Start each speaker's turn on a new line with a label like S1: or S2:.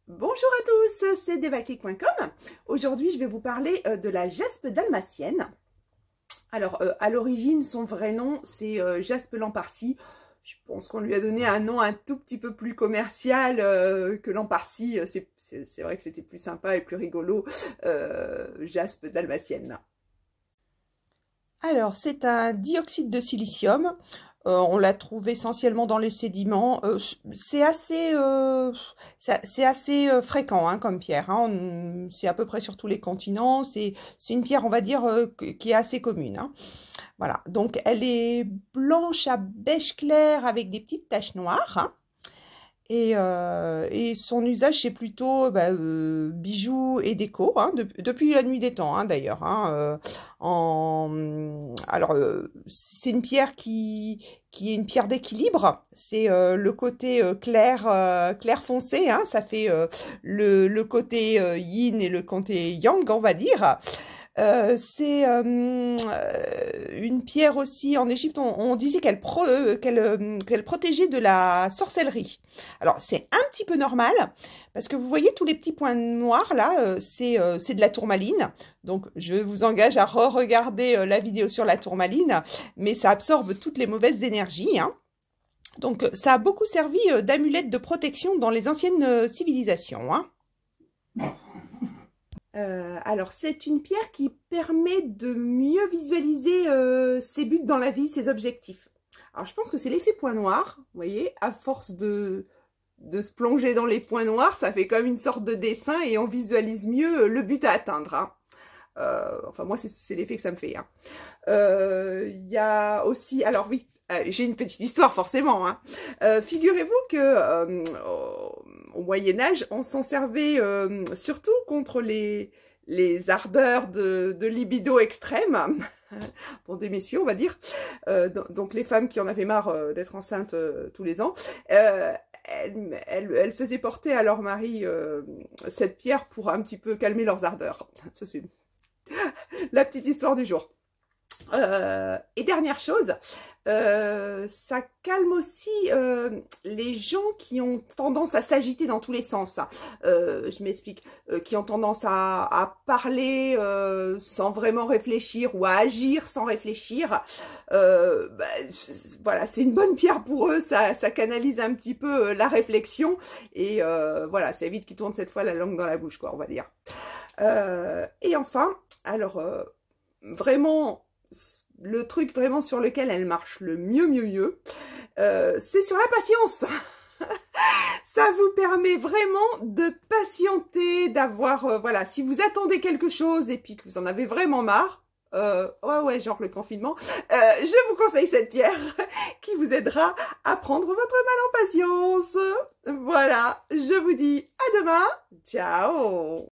S1: Bonjour à tous, c'est devacake.com. Aujourd'hui, je vais vous parler de la jaspe dalmatienne. Alors, à l'origine, son vrai nom, c'est Jaspe Lamparcy. Je pense qu'on lui a donné un nom un tout petit peu plus commercial que Lamparcy. C'est vrai que c'était plus sympa et plus rigolo, jaspe dalmatienne. Alors, c'est un dioxyde de silicium. On la trouve essentiellement dans les sédiments. C'est assez fréquent hein, comme pierre. Hein. C'est à peu près sur tous les continents. C'est une pierre, on va dire, qui est assez commune. Hein. Voilà. Donc, elle est blanche à beige clair avec des petites taches noires. Hein. Et son usage, c'est plutôt bijoux et déco, hein, depuis la nuit des temps, hein, d'ailleurs. Hein, alors, c'est une pierre qui est une pierre d'équilibre. C'est le côté clair foncé, hein, ça fait le côté yin et le côté yang, on va dire. C'est une pierre aussi, en Égypte, on disait qu'elle protégeait de la sorcellerie. Alors, c'est un petit peu normal, parce que vous voyez tous les petits points noirs, là, c'est de la tourmaline. Donc, je vous engage à re-regarder la vidéo sur la tourmaline, mais ça absorbe toutes les mauvaises énergies, hein. Donc, ça a beaucoup servi d'amulette de protection dans les anciennes civilisations, hein. Alors, c'est une pierre qui permet de mieux visualiser ses buts dans la vie, ses objectifs. Alors, je pense que c'est l'effet point noir, vous voyez, à force de se plonger dans les points noirs, ça fait comme une sorte de dessin et on visualise mieux le but à atteindre. Hein. Enfin, moi, c'est l'effet que ça me fait. Hein. Y a aussi... Alors oui, j'ai une petite histoire forcément. Hein. Figurez-vous que au Moyen-Âge, on s'en servait surtout contre les ardeurs de libido extrême. Pour des messieurs, on va dire. Donc les femmes qui en avaient marre d'être enceintes tous les ans, elles faisaient porter à leur mari cette pierre pour un petit peu calmer leurs ardeurs. Ça, c'est la petite histoire du jour. Et dernière chose, ça calme aussi les gens qui ont tendance à s'agiter dans tous les sens. Je m'explique, qui ont tendance à parler sans vraiment réfléchir ou à agir sans réfléchir. Voilà, c'est une bonne pierre pour eux, ça canalise un petit peu la réflexion et voilà, ça évite qu'ils tournent cette fois la langue dans la bouche, quoi, on va dire. Et enfin, alors vraiment... Le truc vraiment sur lequel elle marche le mieux, c'est sur la patience. Ça vous permet vraiment de patienter, d'avoir, voilà, si vous attendez quelque chose et puis que vous en avez vraiment marre, ouais, genre le confinement, je vous conseille cette pierre qui vous aidera à prendre votre mal en patience. Voilà, je vous dis à demain, ciao.